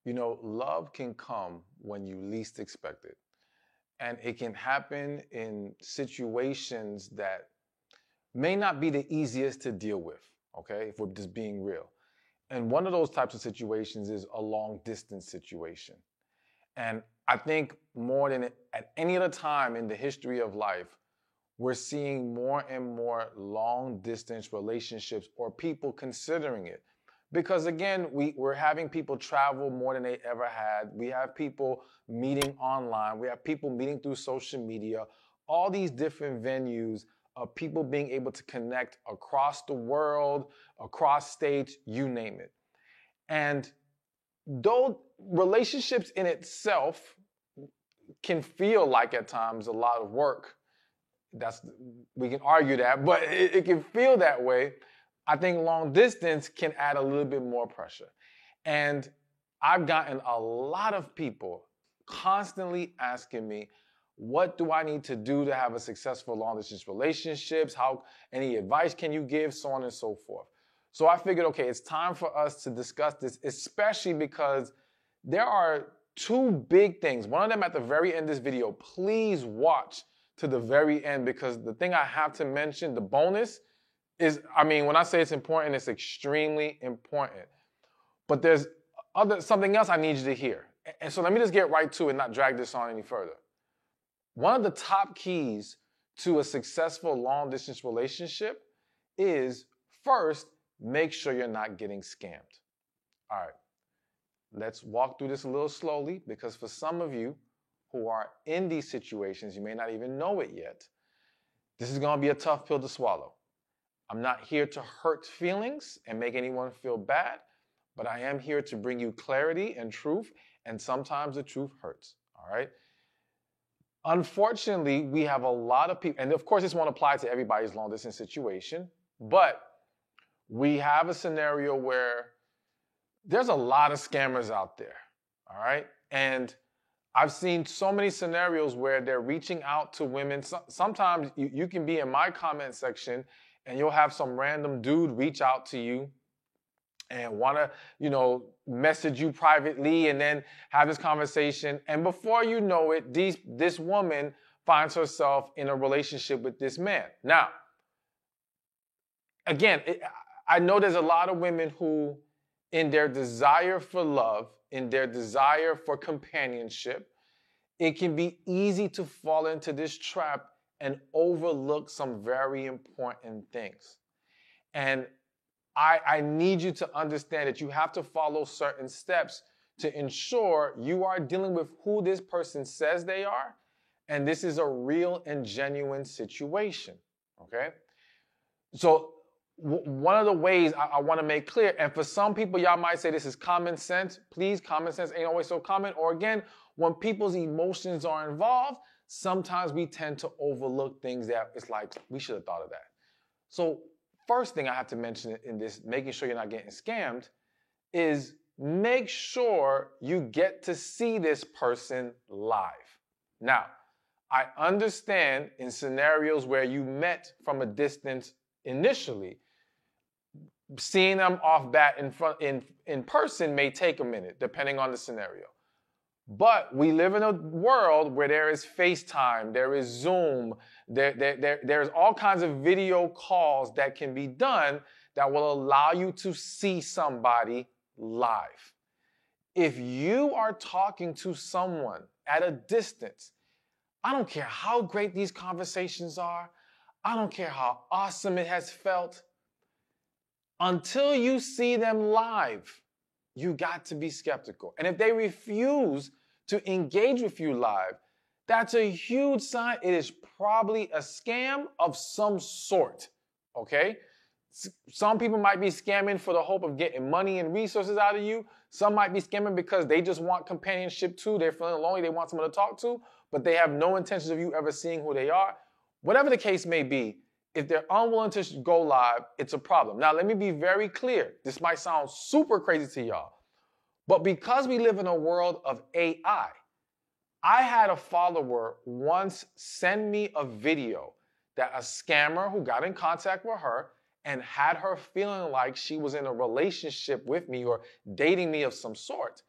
You know, love can come when you least expect it. And it can happen in situations that may not be the easiest to deal with, okay, if we're just being real. And one of those types of situations is a long distance situation. And I think more than at any other time in the history of life, we're seeing more and more long distance relationships or people considering it. Because again, we're having people travel more than they ever had. We have people meeting online. We have people meeting through social media, all these different venues of people being able to connect across the world, across states, you name it. And though relationships in itself can feel like at times a lot of work, that's we can argue that, but it can feel that way. I think long distance can add a little bit more pressure. And I've gotten a lot of people constantly asking me, what do I need to do to have a successful long distance relationships? How, any advice can you give, so on and so forth. So I figured, okay, it's time for us to discuss this, especially because there are two big things. One of them at the very end of this video. Please watch to the very end, because the thing I have to mention, the bonus, is, I mean, when I say it's important, it's extremely important. But there's something else I need you to hear. And so let me just get right to it and not drag this on any further. One of the top keys to a successful long distance relationship is, first, make sure you're not getting scammed. All right, let's walk through this a little slowly, because for some of you who are in these situations, you may not even know it yet. This is going to be a tough pill to swallow. I'm not here to hurt feelings and make anyone feel bad, but I am here to bring you clarity and truth, and sometimes the truth hurts, all right? Unfortunately, we have a lot of people, and of course this won't apply to everybody's long distance situation, but we have a scenario where there's a lot of scammers out there, all right? And I've seen so many scenarios where they're reaching out to women. Sometimes you can be in my comment section and you'll have some random dude reach out to you and want to, message you privately and then have this conversation. And before you know it, this woman finds herself in a relationship with this man. Now, again, I know there's a lot of women who, in their desire for love, in their desire for companionship, it can be easy to fall into this trap and overlook some very important things. And I need you to understand that you have to follow certain steps to ensure you are dealing with who this person says they are, and this is a real and genuine situation, okay? So one of the ways I want to make clear, and for some people, y'all might say this is common sense. Please, common sense ain't always so common. Or again, when people's emotions are involved, sometimes we tend to overlook things that it's like, we should have thought of that. So first thing I have to mention in this, making sure you're not getting scammed, is make sure you get to see this person live. Now, I understand in scenarios where you met from a distance initially, seeing them off bat in person may take a minute, depending on the scenario. But we live in a world where there is FaceTime, there is Zoom, there's all kinds of video calls that can be done that will allow you to see somebody live. If you are talking to someone at a distance, I don't care how great these conversations are, I don't care how awesome it has felt, until you see them live, you got to be skeptical. And if they refuse to engage with you live, that's a huge sign it is probably a scam of some sort, okay? Some people might be scamming for the hope of getting money and resources out of you. Some might be scamming because they just want companionship too. They're feeling lonely, they want someone to talk to, but they have no intentions of you ever seeing who they are. Whatever the case may be, if they're unwilling to go live, it's a problem. Now, let me be very clear. This might sound super crazy to y'all, but because we live in a world of AI, I had a follower once send me a video that a scammer who got in contact with her and had her feeling like she was in a relationship with me or dating me of some sort.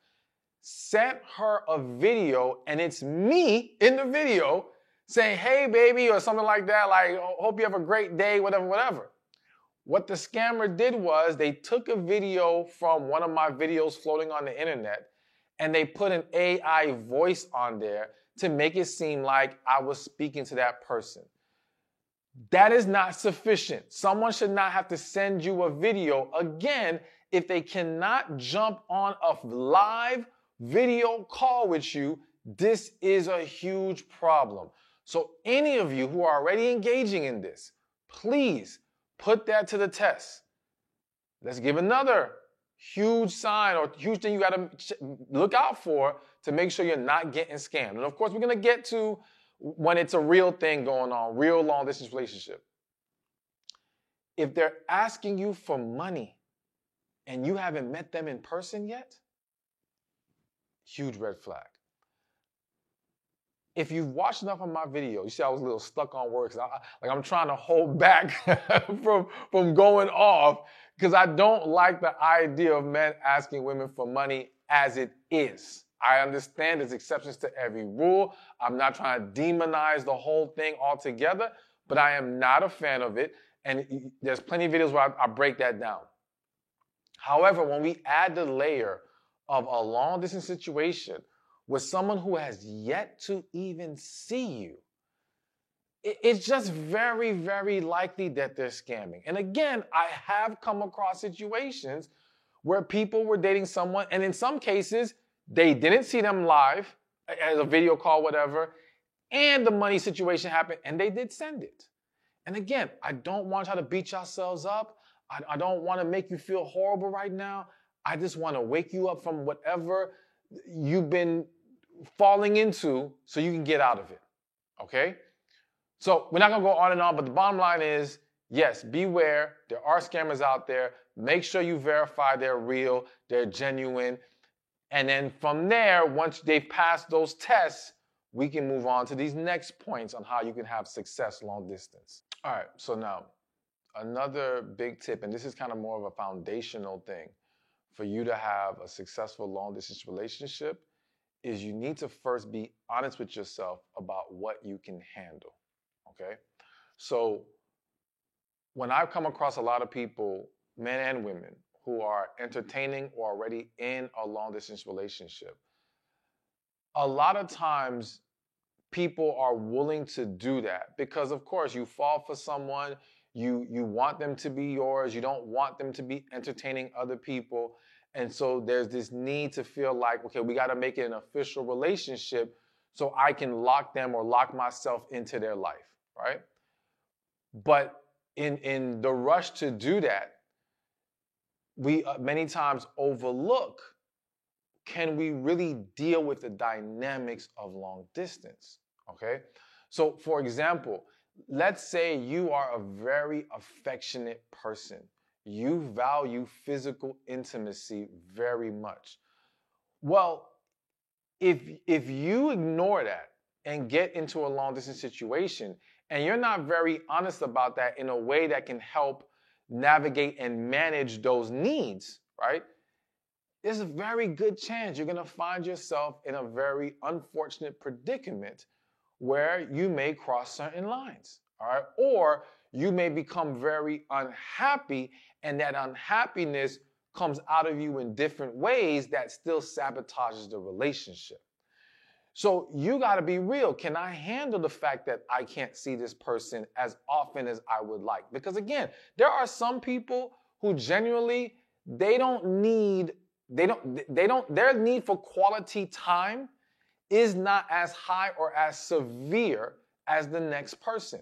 sent her a video, and it's me in the video saying, hey, baby, or something like that, like, hope you have a great day, whatever, whatever. What the scammer did was they took a video from one of my videos floating on the internet, and they put an AI voice on there to make it seem like I was speaking to that person. That is not sufficient. Someone should not have to send you a video again if they cannot jump on a live video call with you. This is a huge problem. So any of you who are already engaging in this, please put that to the test. Let's give another huge sign or huge thing you got to look out for to make sure you're not getting scammed. And of course, we're going to get to when it's a real thing going on, real long distance relationship. If they're asking you for money and you haven't met them in person yet, huge red flag. If you've watched enough of my video, you see I was a little stuck on words. I'm trying to hold back from going off because I don't like the idea of men asking women for money as it is. I understand there's exceptions to every rule. I'm not trying to demonize the whole thing altogether, but I am not a fan of it. And there's plenty of videos where I break that down. However, when we add the layer of a long distance situation with someone who has yet to even see you, it's just very, very likely that they're scamming. And again, I have come across situations where people were dating someone, and in some cases, they didn't see them live as a video call, whatever, and the money situation happened, and they did send it. And again, I don't want y'all to beat yourselves up. I don't want to make you feel horrible right now. I just want to wake you up from whatever you've been falling into so you can get out of it, okay? So we're not going to go on and on, but the bottom line is, yes, beware. There are scammers out there. Make sure you verify they're real, they're genuine. And then from there, once they've passed those tests, we can move on to these next points on how you can have success long distance. All right, so now another big tip, and this is kind of more of a foundational thing for you to have a successful long distance relationship, is you need to first be honest with yourself about what you can handle, okay? So when I've come across a lot of people, men and women, who are entertaining or already in a long distance relationship, a lot of times people are willing to do that because, of course, you fall for someone, you want them to be yours, you don't want them to be entertaining other people. And so there's this need to feel like, okay, we got to make it an official relationship so I can lock them or lock myself into their life, right? But in the rush to do that, we many times overlook, can we really deal with the dynamics of long distance, okay? So for example, let's say you are a very affectionate person. You value physical intimacy very much. Well, if you ignore that and get into a long distance situation and you're not very honest about that in a way that can help navigate and manage those needs, right? There's a very good chance you're going to find yourself in a very unfortunate predicament where you may cross certain lines, all right? Or you may become very unhappy, and that unhappiness comes out of you in different ways that still sabotages the relationship. So you got to be real. Can I handle the fact that I can't see this person as often as I would like? Because again, there are some people who genuinely, their need for quality time is not as high or as severe as the next person.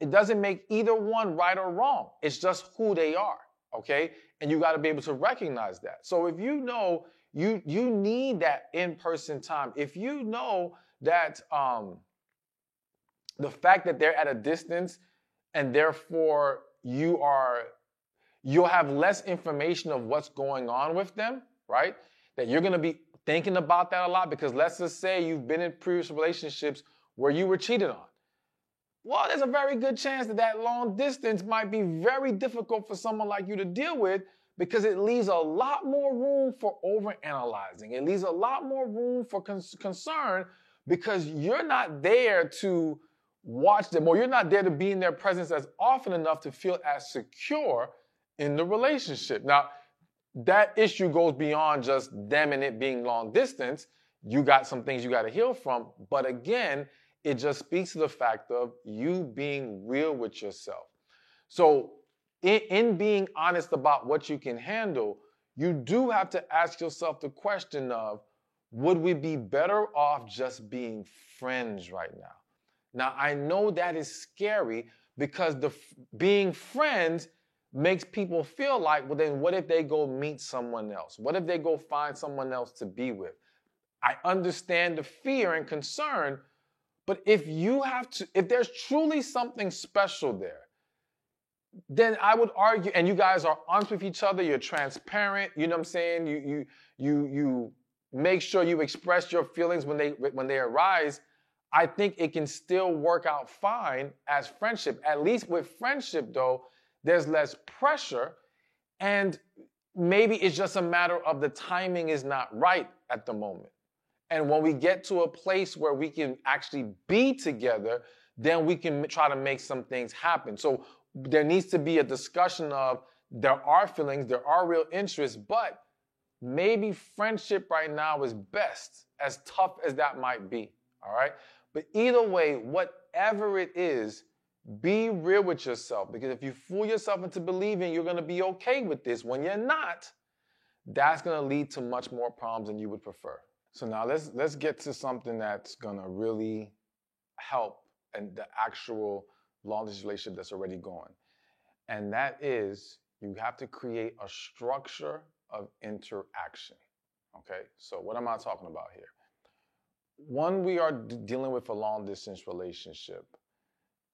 It doesn't make either one right or wrong. It's just who they are, okay? And you got to be able to recognize that. So if you know you need that in-person time, if you know that the fact that they're at a distance and therefore you'll have less information of what's going on with them, right? That you're going to be thinking about that a lot because let's just say you've been in previous relationships where you were cheated on. Well, there's a very good chance that long distance might be very difficult for someone like you to deal with because it leaves a lot more room for overanalyzing. It leaves a lot more room for concern because you're not there to watch them, or you're not there to be in their presence as often enough to feel as secure in the relationship. Now, that issue goes beyond just them and it being long distance. You got some things you got to heal from. But again, it just speaks to the fact of you being real with yourself. So in being honest about what you can handle, you do have to ask yourself the question of, would we be better off just being friends right now? Now, I know that is scary because being friends makes people feel like, well, then what if they go meet someone else? What if they go find someone else to be with? I understand the fear and concern, but if there's truly something special there, then I would argue, and you guys are honest with each other, you're transparent, you know what I'm saying? You make sure you express your feelings when they arise. I think it can still work out fine as friendship. At least with friendship, though, there's less pressure, and maybe it's just a matter of the timing is not right at the moment. And when we get to a place where we can actually be together, then we can try to make some things happen. So there needs to be a discussion of, there are feelings, there are real interests, but maybe friendship right now is best, as tough as that might be, all right? But either way, whatever it is, be real with yourself, because if you fool yourself into believing you're going to be okay with this when you're not, that's going to lead to much more problems than you would prefer. So now let's get to something that's going to really help in the actual long-distance relationship that's already going. And that is, you have to create a structure of interaction. Okay, so what am I talking about here? When we are dealing with a long-distance relationship,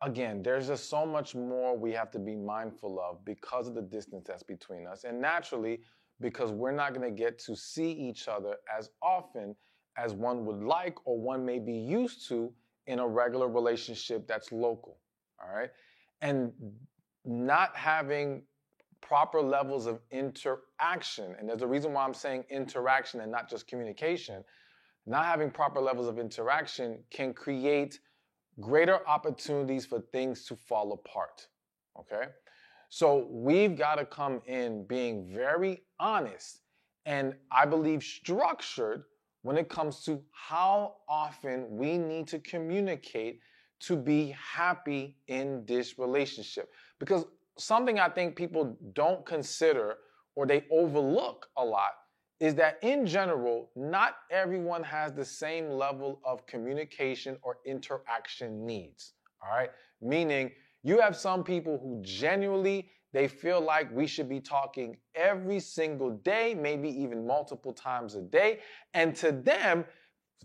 again, there's just so much more we have to be mindful of because of the distance that's between us. And naturally, because we're not going to get to see each other as often as one would like or one may be used to in a regular relationship that's local, all right? And not having proper levels of interaction, and there's a reason why I'm saying interaction and not just communication, not having proper levels of interaction can create greater opportunities for things to fall apart, okay? So we've got to come in being very honest and, I believe, structured when it comes to how often we need to communicate to be happy in this relationship. Because something I think people don't consider or they overlook a lot is that in general, not everyone has the same level of communication or interaction needs, all right? Meaning, you have some people who genuinely, they feel like we should be talking every single day, maybe even multiple times a day. And to them,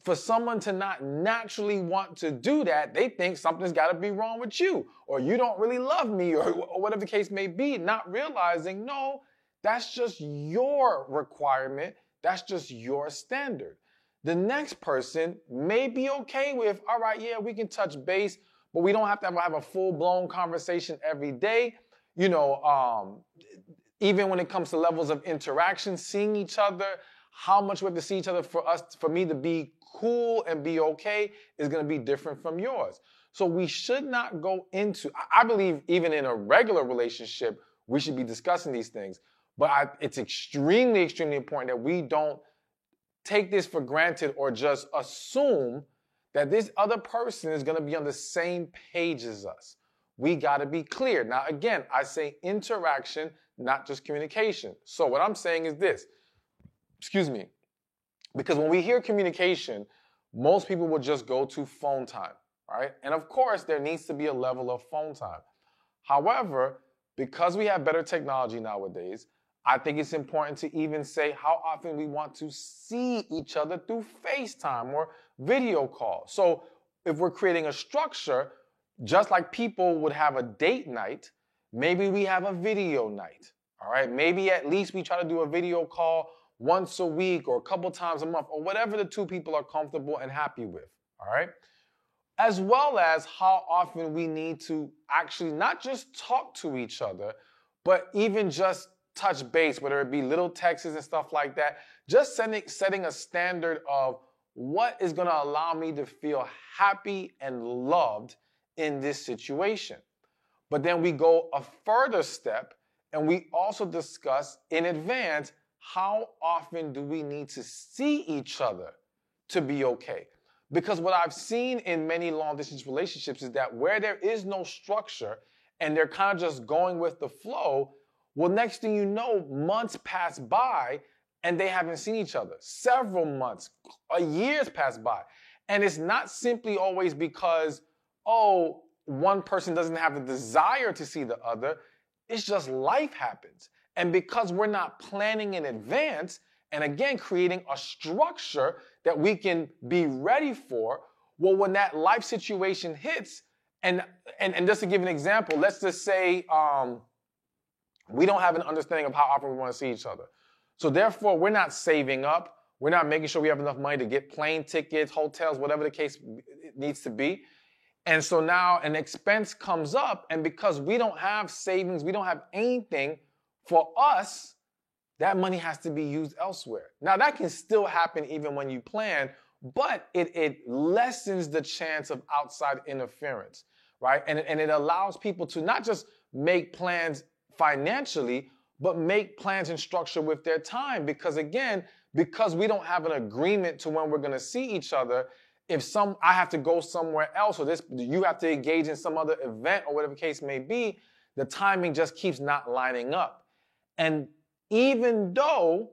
for someone to not naturally want to do that, they think something's got to be wrong with you, or you don't really love me, or whatever the case may be, not realizing, no, that's just your requirement. That's just your standard. The next person may be okay with, all right, yeah, we can touch base, but we don't have to have a full-blown conversation every day. You know, even when it comes to levels of interaction, seeing each other, how much we have to see each other for me to be cool and be okay is going to be different from yours. So we should not go into, I believe even in a regular relationship, we should be discussing these things. But it's extremely, extremely important that we don't take this for granted or just assume that this other person is going to be on the same page as us. We got to be clear. Now, again, I say interaction, not just communication. So what I'm saying is this, excuse me, because when we hear communication, most people will just go to phone time, right? And of course, there needs to be a level of phone time. However, because we have better technology nowadays, I think it's important to even say how often we want to see each other through FaceTime or video call. So if we're creating a structure, just like people would have a date night, maybe we have a video night, all right? Maybe at least we try to do a video call once a week or a couple times a month or whatever the two people are comfortable and happy with, all right? As well as how often we need to actually not just talk to each other, but even just touch base, whether it be little texts and stuff like that, just setting a standard of what is going to allow me to feel happy and loved in this situation. But then we go a further step and we also discuss in advance, how often do we need to see each other to be okay? Because what I've seen in many long distance relationships is that where there is no structure and they're kind of just going with the flow, well, next thing you know, months pass by and they haven't seen each other. Several months, years pass by. And it's not simply always because, oh, one person doesn't have the desire to see the other. It's just life happens. And because we're not planning in advance, and again, creating a structure that we can be ready for, well, when that life situation hits, and just to give an example, let's just say we don't have an understanding of how often we want to see each other. So therefore, we're not saving up. We're not making sure we have enough money to get plane tickets, hotels, whatever the case needs to be. And so now an expense comes up, and because we don't have savings, we don't have anything for us, that money has to be used elsewhere. Now, that can still happen even when you plan, but it lessens the chance of outside interference, right? And it allows people to not just make plans financially, but make plans and structure with their time. Because again, because we don't have an agreement to when we're going to see each other, if I have to go somewhere else, or you have to engage in some other event or whatever the case may be, the timing just keeps not lining up. And even though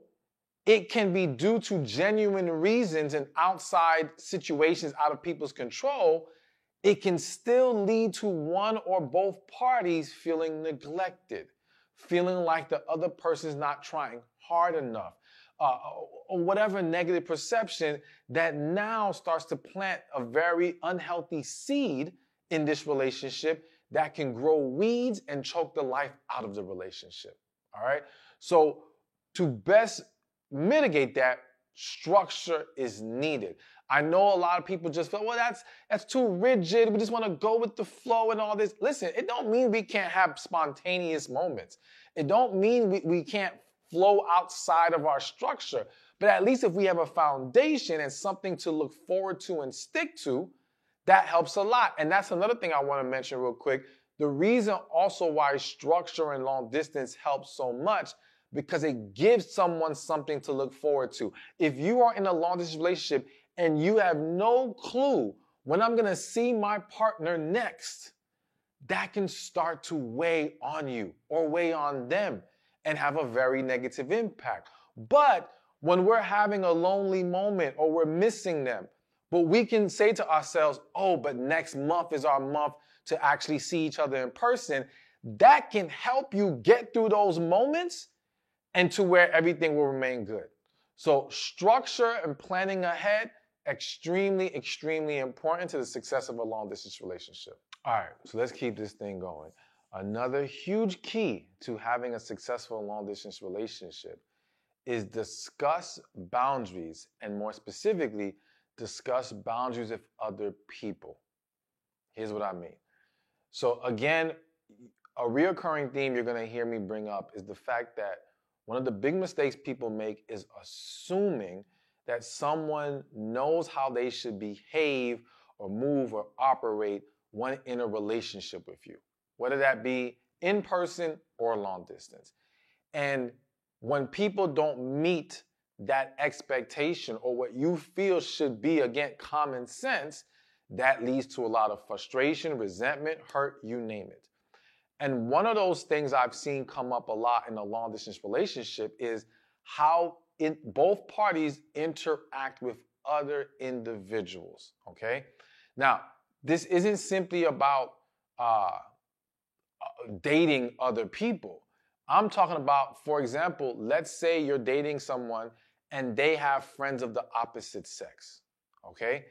it can be due to genuine reasons and outside situations out of people's control, it can still lead to one or both parties feeling neglected, feeling like the other person's not trying hard enough, or whatever negative perception that now starts to plant a very unhealthy seed in this relationship that can grow weeds and choke the life out of the relationship. All right? So to best mitigate that, structure is needed. I know a lot of people just feel, well, that's too rigid. We just want to go with the flow and all this. Listen, it don't mean we can't have spontaneous moments. It don't mean we can't flow outside of our structure. But at least if we have a foundation and something to look forward to and stick to, that helps a lot. And that's another thing I want to mention real quick. The reason also why structure and long distance helps so much, because it gives someone something to look forward to. If you are in a long distance relationship and you have no clue when I'm going to see my partner next, that can start to weigh on you or weigh on them and have a very negative impact. But when we're having a lonely moment or we're missing them, but we can say to ourselves, oh, but next month is our month to actually see each other in person, that can help you get through those moments and to where everything will remain good. So structure and planning ahead, extremely, extremely important to the success of a long distance relationship. All right, so let's keep this thing going. Another huge key to having a successful long distance relationship is discuss boundaries, and more specifically, discuss boundaries with other people. Here's what I mean. So again, a reoccurring theme you're going to hear me bring up is the fact that one of the big mistakes people make is assuming that someone knows how they should behave or move or operate when in a relationship with you, whether that be in person or long distance. And when people don't meet that expectation or what you feel should be, again, common sense, that leads to a lot of frustration, resentment, hurt, you name it. And one of those things I've seen come up a lot in a long distance relationship is how both parties interact with other individuals, okay? Now, this isn't simply about dating other people. I'm talking about, for example, let's say you're dating someone and they have friends of the opposite sex, okay?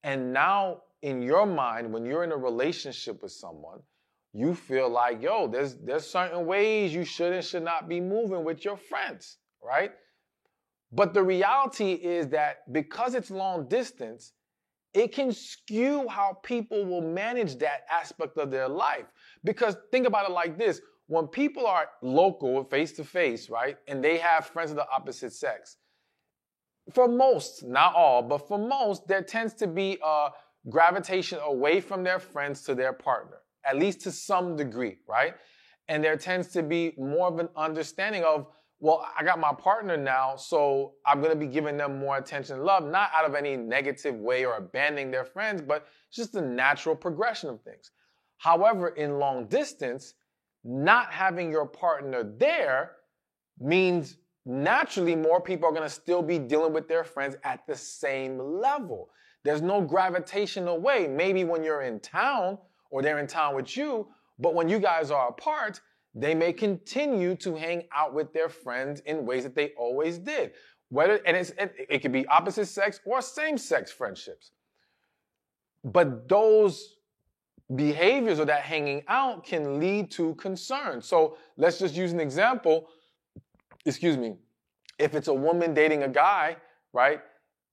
And now in your mind, when you're in a relationship with someone, you feel like, yo, there's certain ways you should and should not be moving with your friends, right? But the reality is that because it's long distance, it can skew how people will manage that aspect of their life. Because think about it like this. when people are local, face to face, right, and they have friends of the opposite sex, for most, not all, but for most, there tends to be a gravitation away from their friends to their partner, at least to some degree, right? And there tends to be more of an understanding of, well, I got my partner now, so I'm going to be giving them more attention and love, not out of any negative way or abandoning their friends, but just the natural progression of things. However, in long distance, not having your partner there means naturally more people are going to still be dealing with their friends at the same level. There's no gravitation away. Maybe when you're in town or they're in town with you, but when you guys are apart, they may continue to hang out with their friends in ways that they always did. It could be opposite sex or same sex friendships. But those behaviors or that hanging out can lead to concern. So let's just use an example. Excuse me. If it's a woman dating a guy, right?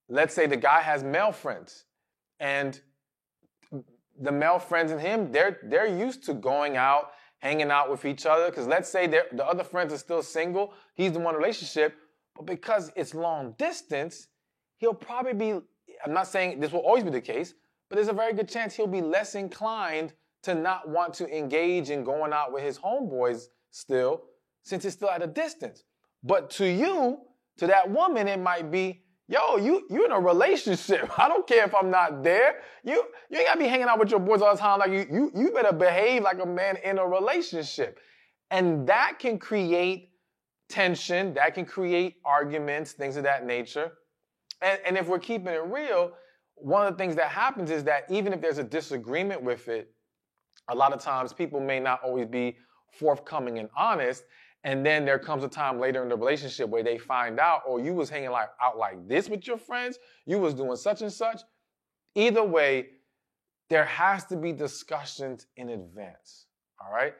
Let's say the guy has male friends, and the male friends and him, they're used to going out, hanging out with each other. Because let's say the other friends are still single, he's the one relationship, but because it's long distance, he'll probably be, I'm not saying this will always be the case, but there's a very good chance he'll be less inclined to not want to engage in going out with his homeboys still, since it's still at a distance. But to you, to that woman, it might be, yo, you in a relationship. I don't care if I'm not there. You ain't gotta be hanging out with your boys all the time. Like you better behave like a man in a relationship. And that can create tension, that can create arguments, things of that nature. And if we're keeping it real, one of the things that happens is that even if there's a disagreement with it, a lot of times people may not always be forthcoming and honest. And then there comes a time later in the relationship where they find out, oh, you was hanging out like this with your friends, you was doing such and such. Either way, there has to be discussions in advance, all right?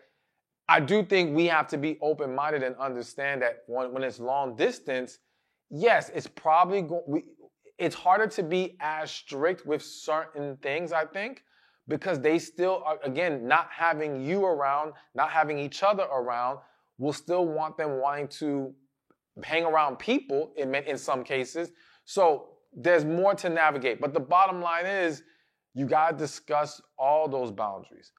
I do think we have to be open-minded and understand that when it's long distance, yes, it's probably it's harder to be as strict with certain things, I think, because they still are, again, not having you around, not having each other around, will still want them wanting to hang around people in some cases. So there's more to navigate. But the bottom line is you got to discuss all those boundaries.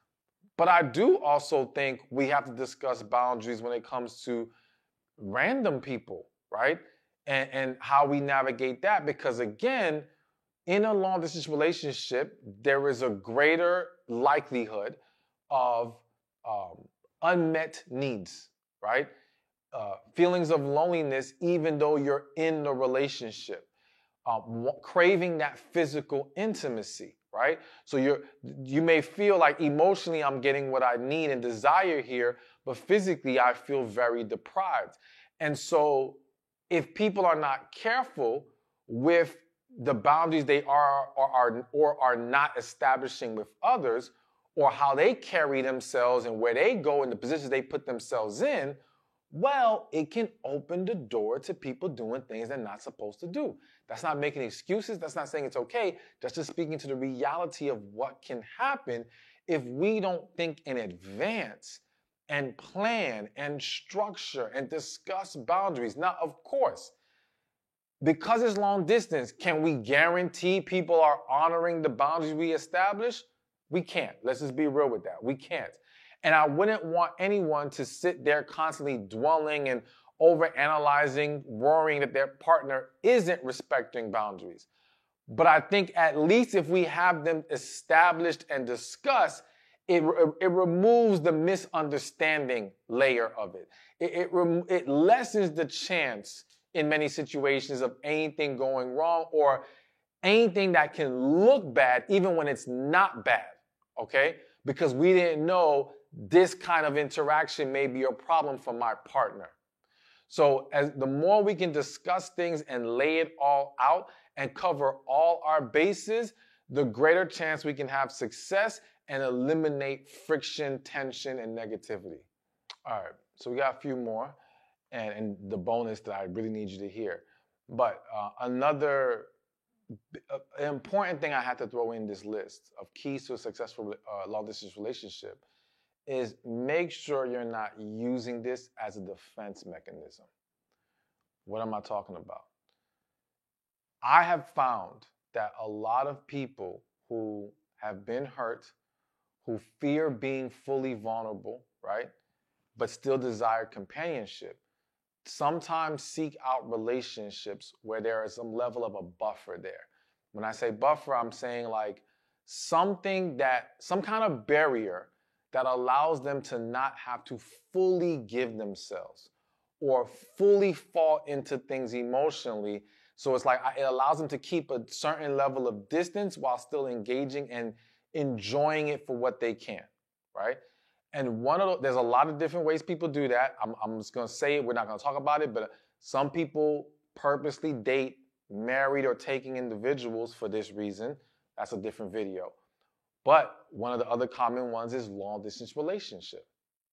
But I do also think we have to discuss boundaries when it comes to random people, right? And how we navigate that. Because again, in a long distance relationship, there is a greater likelihood of unmet needs, right? Feelings of loneliness, even though you're in the relationship. Craving that physical intimacy, right? So you may feel like emotionally I'm getting what I need and desire here, but physically I feel very deprived. And so if people are not careful with the boundaries they are or are not establishing with others, or how they carry themselves and where they go and the positions they put themselves in, well, it can open the door to people doing things they're not supposed to do. That's not making excuses. That's not saying it's okay. That's just speaking to the reality of what can happen if we don't think in advance and plan and structure and discuss boundaries. Now, of course, because it's long distance, can we guarantee people are honoring the boundaries we establish? We can't. Let's just be real with that. We can't. And I wouldn't want anyone to sit there constantly dwelling and overanalyzing, worrying that their partner isn't respecting boundaries. But I think at least if we have them established and discussed, it removes the misunderstanding layer of it. It lessens the chance in many situations of anything going wrong or anything that can look bad even when it's not bad, okay? Because we didn't know this kind of interaction may be a problem for my partner. So as the more we can discuss things and lay it all out and cover all our bases, the greater chance we can have success and eliminate friction, tension, and negativity. All right, so we got a few more and the bonus that I really need you to hear. But another important thing I had to throw in this list of keys to a successful long-distance relationship is make sure you're not using this as a defense mechanism. What am I talking about? I have found that a lot of people who have been hurt, who fear being fully vulnerable, right, but still desire companionship, sometimes seek out relationships where there is some level of a buffer there. When I say buffer, I'm saying like some kind of barrier that allows them to not have to fully give themselves or fully fall into things emotionally. So it's like it allows them to keep a certain level of distance while still engaging and enjoying it for what they can, right? And there's a lot of different ways people do that. I'm just gonna say it, we're not gonna talk about it, but some people purposely date married or taking individuals for this reason. That's a different video. But one of the other common ones is long distance relationship,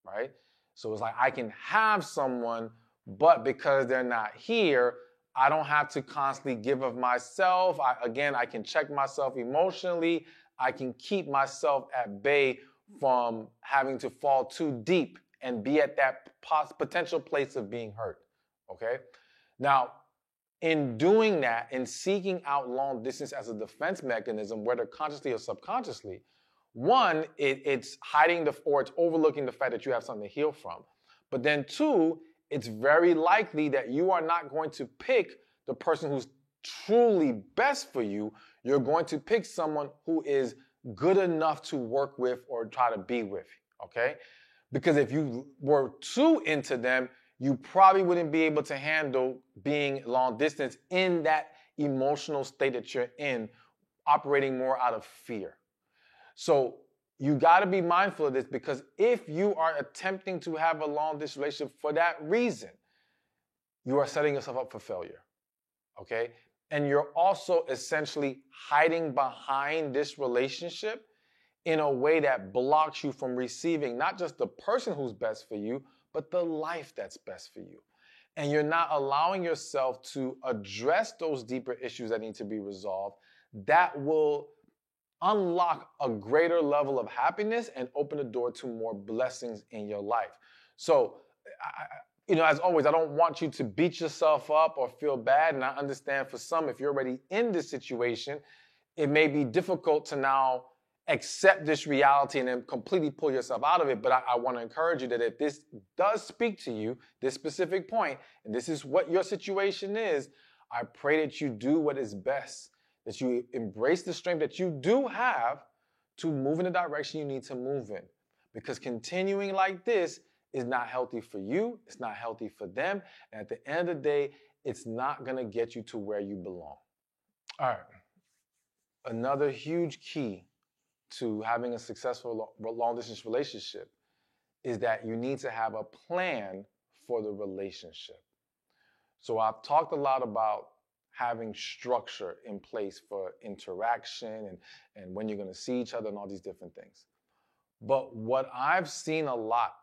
right? So it's like I can have someone, but because they're not here, I don't have to constantly give of myself. I can check myself emotionally. I can keep myself at bay from having to fall too deep and be at that potential place of being hurt, okay? Now, in doing that, in seeking out long distance as a defense mechanism, whether consciously or subconsciously, one, it's hiding or it's overlooking the fact that you have something to heal from. But then two, it's very likely that you are not going to pick the person who's truly best for you. You're going to pick someone who is good enough to work with or try to be with, okay? Because if you were too into them, you probably wouldn't be able to handle being long distance in that emotional state that you're in, operating more out of fear. So you got to be mindful of this, because if you are attempting to have a long distance relationship for that reason, you are setting yourself up for failure, okay? And you're also essentially hiding behind this relationship in a way that blocks you from receiving not just the person who's best for you, but the life that's best for you. And you're not allowing yourself to address those deeper issues that need to be resolved that will unlock a greater level of happiness and open the door to more blessings in your life. So, as always, I don't want you to beat yourself up or feel bad. And I understand for some, if you're already in this situation, it may be difficult to now accept this reality and then completely pull yourself out of it. But I want to encourage you that if this does speak to you, this specific point, and this is what your situation is, I pray that you do what is best, that you embrace the strength that you do have to move in the direction you need to move in. Because continuing like this is not healthy for you, it's not healthy for them, and at the end of the day, it's not going to get you to where you belong. All right. Another huge key to having a successful long-distance relationship is that you need to have a plan for the relationship. So I've talked a lot about having structure in place for interaction and when you're going to see each other and all these different things. But what I've seen a lot,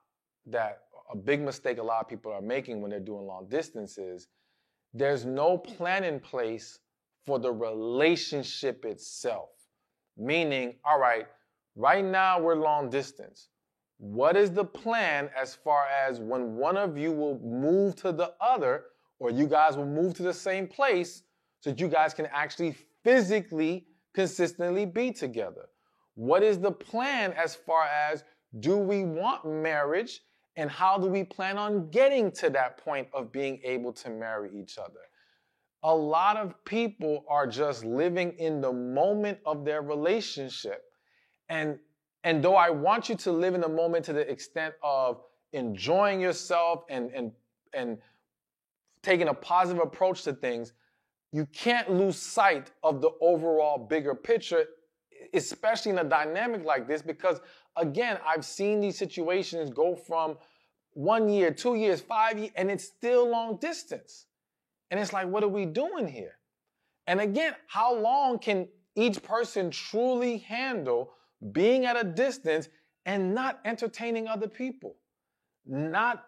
that a big mistake a lot of people are making when they're doing long distance, is there's no plan in place for the relationship itself. Meaning, all right now we're long distance. What is the plan as far as when one of you will move to the other, or you guys will move to the same place so that you guys can actually physically, consistently be together? What is the plan as far as, do we want marriage, and how do we plan on getting to that point of being able to marry each other? A lot of people are just living in the moment of their relationship. And though I want you to live in the moment to the extent of enjoying yourself and taking a positive approach to things, you can't lose sight of the overall bigger picture, especially in a dynamic like this, because again, I've seen these situations go from 1 year, 2 years, 5 years, and it's still long distance. And it's like, what are we doing here? And again, how long can each person truly handle being at a distance and not entertaining other people, not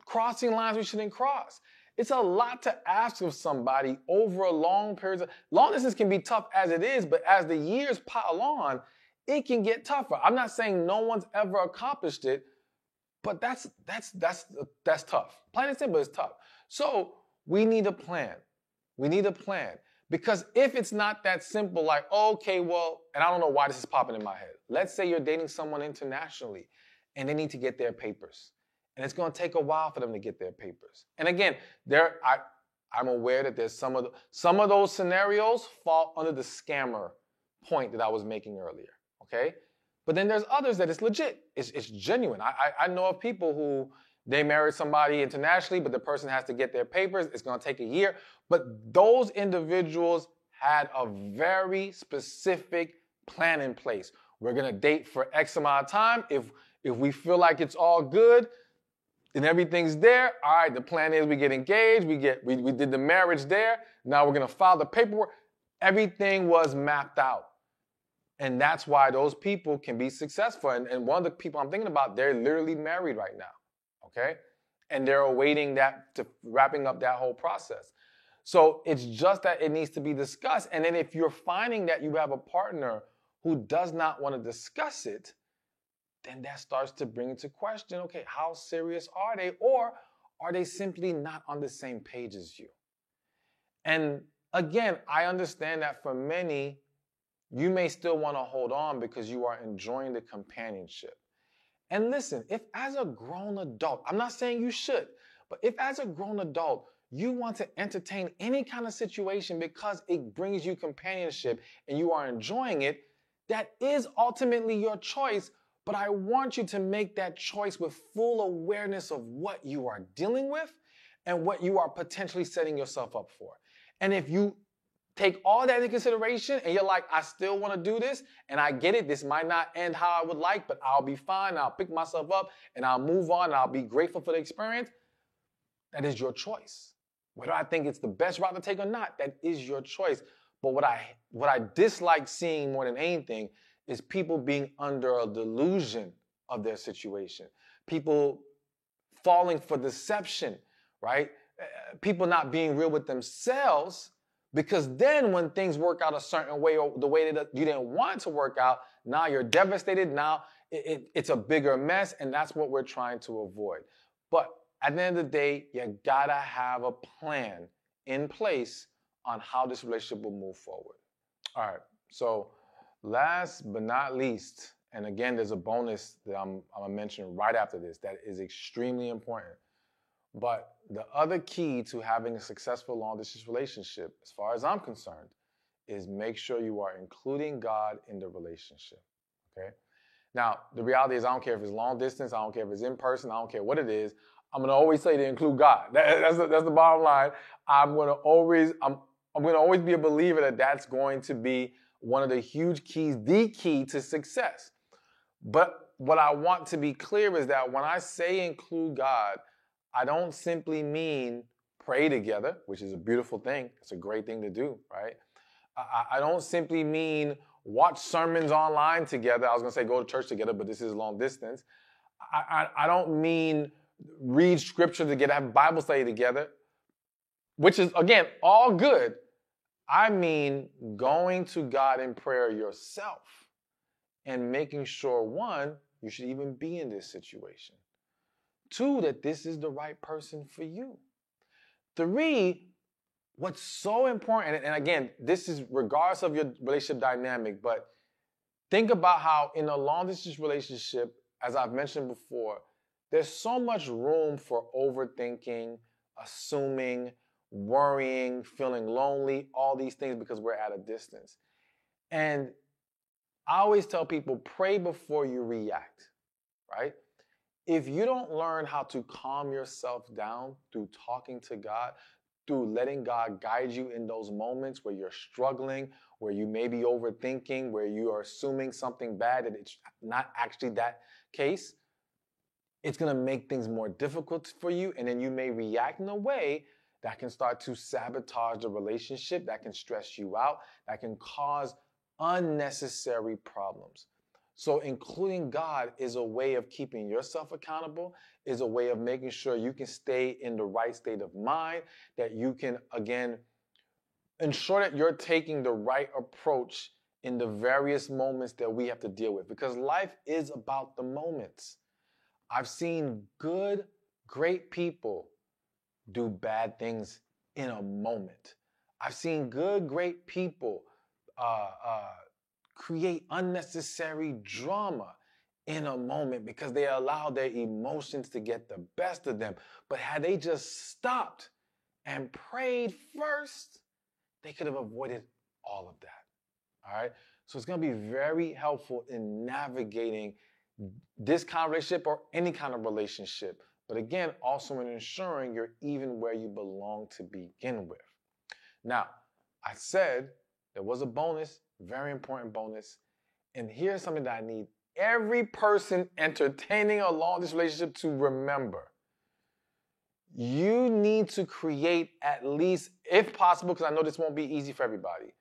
crossing lines we shouldn't cross? It's a lot to ask of somebody over a long period. Long distance can be tough as it is, but as the years pile on, it can get tougher. I'm not saying no one's ever accomplished it, but that's tough. Plain and simple, it's tough. So we need a plan. We need a plan. Because if it's not that simple, like, okay, well, and I don't know why this is popping in my head. Let's say you're dating someone internationally and they need to get their papers. And it's going to take a while for them to get their papers. And again, I'm aware that there's some of those scenarios fall under the scammer point that I was making earlier, okay? But then there's others that it's legit. It's genuine. I know of people who they married somebody internationally, but the person has to get their papers. It's going to take a year. But those individuals had a very specific plan in place. We're going to date for X amount of time. If we feel like it's all good and everything's there, all right, the plan is we get engaged, we did the marriage there. Now we're going to file the paperwork. Everything was mapped out. And that's why those people can be successful. And one of the people I'm thinking about, they're literally married right now, okay? And they're awaiting wrapping up that whole process. So it's just that it needs to be discussed. And then if you're finding that you have a partner who does not want to discuss it, then that starts to bring into question, okay, how serious are they? Or are they simply not on the same page as you? And again, I understand that for many, you may still want to hold on because you are enjoying the companionship. And listen, if as a grown adult, I'm not saying you should, but if as a grown adult, you want to entertain any kind of situation because it brings you companionship and you are enjoying it, that is ultimately your choice. But I want you to make that choice with full awareness of what you are dealing with and what you are potentially setting yourself up for. And if you take all that into consideration and you're like, I still want to do this and I get it, this might not end how I would like, but I'll be fine, I'll pick myself up and I'll move on and I'll be grateful for the experience, that is your choice. Whether I think it's the best route to take or not, that is your choice. But what I dislike seeing more than anything is people being under a delusion of their situation. People falling for deception, right? People not being real with themselves, because then when things work out a certain way or the way that you didn't want it to work out, now you're devastated. Now it's a bigger mess, and that's what we're trying to avoid. But at the end of the day, you gotta have a plan in place on how this relationship will move forward. All right, so last but not least, and again, there's a bonus that I'm gonna mention right after this that is extremely important. But the other key to having a successful long-distance relationship, as far as I'm concerned, is make sure you are including God in the relationship, okay? Now, the reality is I don't care if it's long distance, I don't care if it's in person, I don't care what it is, I'm going to always say to include God. That's the bottom line. I'm going to always be a believer that that's going to be one of the huge keys, the key to success. But what I want to be clear is that when I say include God, I don't simply mean pray together, which is a beautiful thing. It's a great thing to do, right? I don't simply mean watch sermons online together. I was going to say go to church together, but this is long distance. I don't mean read scripture together, have Bible study together, which is, again, all good. I mean going to God in prayer yourself and making sure, one, you should even be in this situation. Two, that this is the right person for you. Three, what's so important, and again, this is regardless of your relationship dynamic, but think about how in a long-distance relationship, as I've mentioned before, there's so much room for overthinking, assuming, worrying, feeling lonely, all these things because we're at a distance. And I always tell people, pray before you react, right? If you don't learn how to calm yourself down through talking to God, through letting God guide you in those moments where you're struggling, where you may be overthinking, where you are assuming something bad and it's not actually that case, it's going to make things more difficult for you. And then you may react in a way that can start to sabotage the relationship, that can stress you out, that can cause unnecessary problems. So including God is a way of keeping yourself accountable, is a way of making sure you can stay in the right state of mind, that you can, again, ensure that you're taking the right approach in the various moments that we have to deal with, because life is about the moments. I've seen good, great people do bad things in a moment. I've seen good, great people create unnecessary drama in a moment because they allow their emotions to get the best of them. But had they just stopped and prayed first, they could have avoided all of that. All right? So it's going to be very helpful in navigating this kind of relationship or any kind of relationship. But again, also in ensuring you're even where you belong to begin with. Now, I said there was a bonus, very important bonus. And here's something that I need every person entertaining along this relationship to remember. You need to create at least, if possible, because I know this won't be easy for everybody,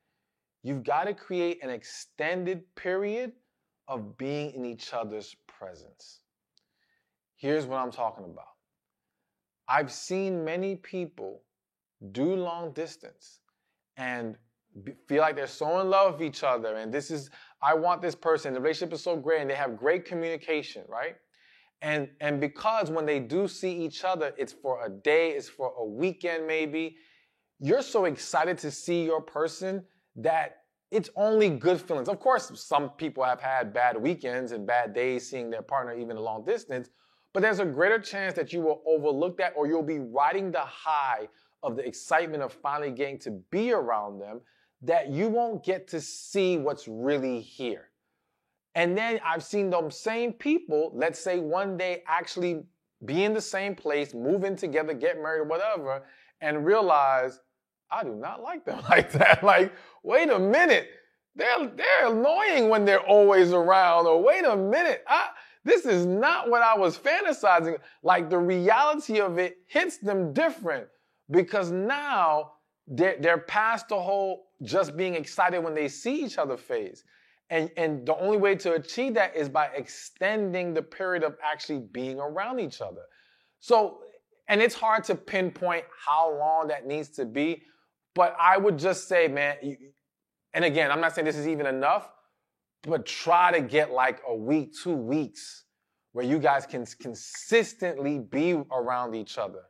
you've got to create an extended period of being in each other's presence. Here's what I'm talking about. I've seen many people do long distance and feel like they're so in love with each other, and I want this person, the relationship is so great, and they have great communication, right? And because when they do see each other, it's for a day, it's for a weekend maybe, you're so excited to see your person that it's only good feelings. Of course, some people have had bad weekends and bad days seeing their partner even a long distance, but there's a greater chance that you will overlook that, or you'll be riding the high of the excitement of finally getting to be around them, that you won't get to see what's really here. And then I've seen those same people, let's say one day, actually be in the same place, move in together, get married, or whatever, and realize, I do not like them like that. Like, wait a minute, they're annoying when they're always around, or wait a minute, this is not what I was fantasizing. Like, the reality of it hits them different, because now they're past the whole just being excited when they see each other phase. And the only way to achieve that is by extending the period of actually being around each other. So, and it's hard to pinpoint how long that needs to be, but I would just say, man, and again, I'm not saying this is even enough, but try to get like a week, 2 weeks where you guys can consistently be around each other,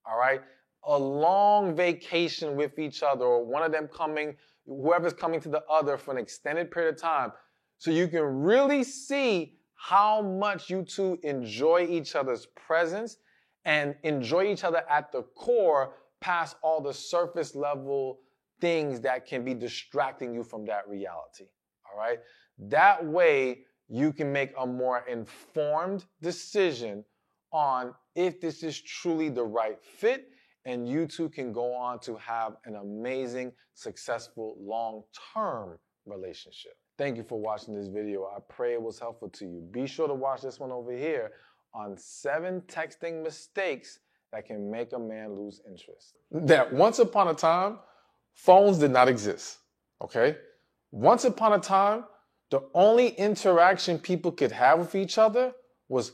all right? A long vacation with each other, or one of them coming, whoever's coming to the other for an extended period of time, so you can really see how much you two enjoy each other's presence and enjoy each other at the core, past all the surface level things that can be distracting you from that reality, all right? That way, you can make a more informed decision on if this is truly the right fit, and you two can go on to have an amazing, successful, long-term relationship. Thank you for watching this video. I pray it was helpful to you. Be sure to watch this one over here on 7 texting mistakes that can make a man lose interest. That once upon a time, phones did not exist, okay? Once upon a time, the only interaction people could have with each other was